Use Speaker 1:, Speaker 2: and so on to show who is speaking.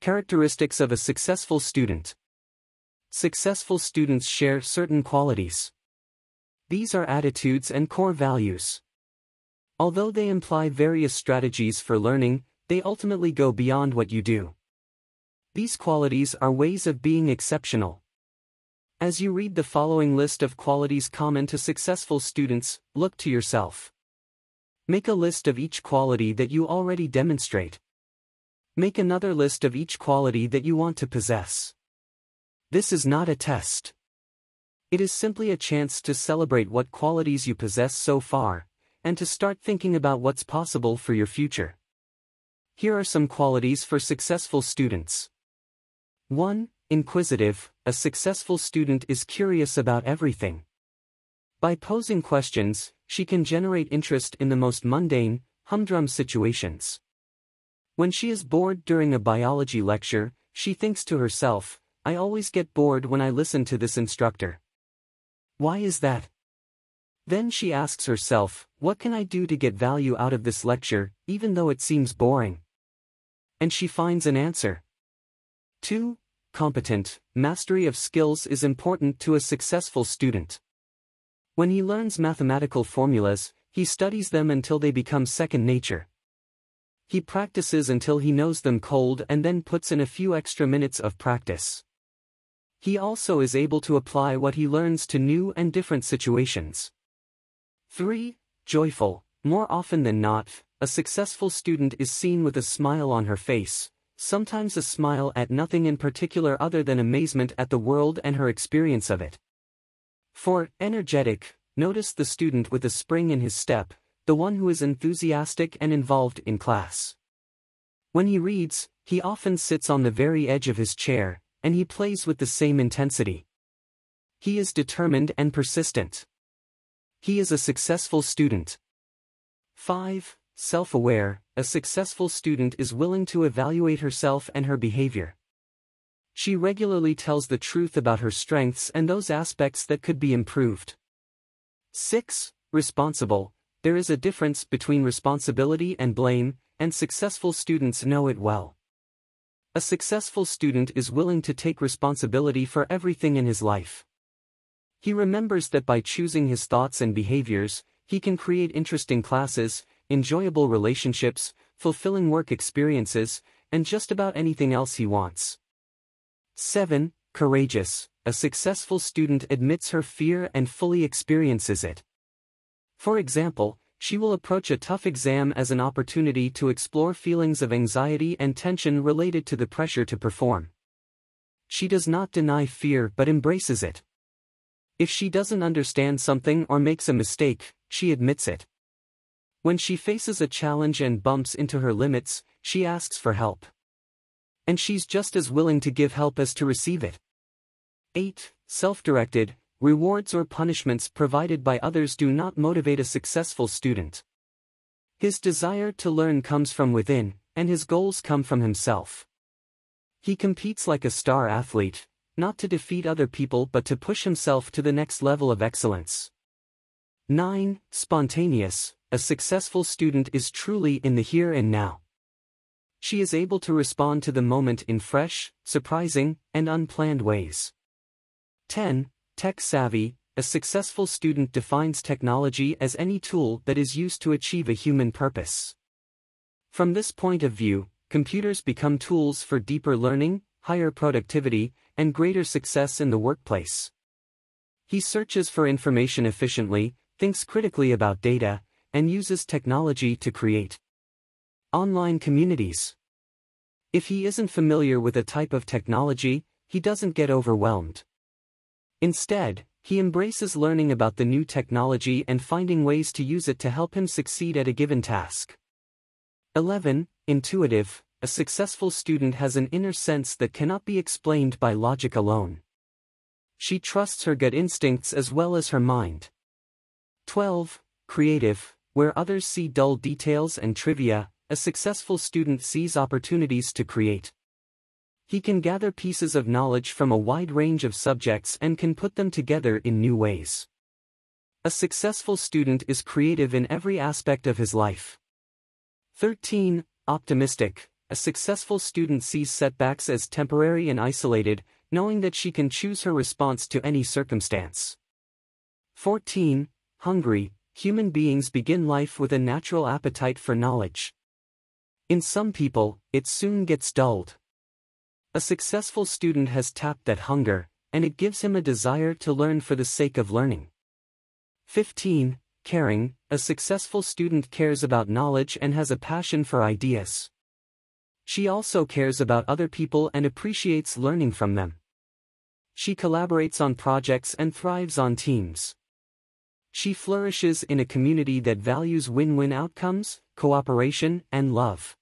Speaker 1: Characteristics of a successful student. Successful students share certain qualities. These are attitudes and core values. Although they imply various strategies for learning, they ultimately go beyond what you do. These qualities are ways of being exceptional. As you read the following list of qualities common to successful students, look to yourself. Make a list of each quality that you already demonstrate. Make another list of each quality that you want to possess. This is not a test. It is simply a chance to celebrate what qualities you possess so far, and to start thinking about what's possible for your future. Here are some qualities for successful students. 1. Inquisitive. A successful student is curious about everything. By posing questions, she can generate interest in the most mundane, humdrum situations. When she is bored during a biology lecture, she thinks to herself, "I always get bored when I listen to this instructor. Why is that?" Then she asks herself, "What can I do to get value out of this lecture, even though it seems boring?" And she finds an answer. 2. Competent. Mastery of skills is important to a successful student. When he learns mathematical formulas, he studies them until they become second nature. He practices until he knows them cold and then puts in a few extra minutes of practice. He also is able to apply what he learns to new and different situations. 3. Joyful. More often than not, a successful student is seen with a smile on her face, sometimes a smile at nothing in particular other than amazement at the world and her experience of it. 4. Energetic. Notice the student with a spring in his step, the one who is enthusiastic and involved in class. When he reads, he often sits on the very edge of his chair, and he plays with the same intensity. He is determined and persistent. He is a successful student. 5. Self-aware. A successful student is willing to evaluate herself and her behavior. She regularly tells the truth about her strengths and those aspects that could be improved. 6. Responsible. There is a difference between responsibility and blame, and successful students know it well. A successful student is willing to take responsibility for everything in his life. He remembers that by choosing his thoughts and behaviors, he can create interesting classes, enjoyable relationships, fulfilling work experiences, and just about anything else he wants. 7. Courageous. A successful student admits her fear and fully experiences it. For example, she will approach a tough exam as an opportunity to explore feelings of anxiety and tension related to the pressure to perform. She does not deny fear but embraces it. If she doesn't understand something or makes a mistake, she admits it. When she faces a challenge and bumps into her limits, she asks for help. And she's just as willing to give help as to receive it. 8. Self-directed. Rewards or punishments provided by others do not motivate a successful student. His desire to learn comes from within, and his goals come from himself. He competes like a star athlete, not to defeat other people but to push himself to the next level of excellence. 9. Spontaneous. A successful student is truly in the here and now. She is able to respond to the moment in fresh, surprising, and unplanned ways. 10. Tech-savvy. A successful student defines technology as any tool that is used to achieve a human purpose. From this point of view, computers become tools for deeper learning, higher productivity, and greater success in the workplace. He searches for information efficiently, thinks critically about data, and uses technology to create online communities. If he isn't familiar with a type of technology, he doesn't get overwhelmed. Instead, he embraces learning about the new technology and finding ways to use it to help him succeed at a given task. 11. Intuitive. A successful student has an inner sense that cannot be explained by logic alone. She trusts her gut instincts as well as her mind. 12. Creative. Where others see dull details and trivia, a successful student sees opportunities to create. He can gather pieces of knowledge from a wide range of subjects and can put them together in new ways. A successful student is creative in every aspect of his life. 13. Optimistic. A successful student sees setbacks as temporary and isolated, knowing that she can choose her response to any circumstance. 14. Hungry. Human beings begin life with a natural appetite for knowledge. In some people, it soon gets dulled. A successful student has tapped that hunger, and it gives him a desire to learn for the sake of learning. 15. Caring. A successful student cares about knowledge and has a passion for ideas. She also cares about other people and appreciates learning from them. She collaborates on projects and thrives on teams. She flourishes in a community that values win-win outcomes, cooperation, and love.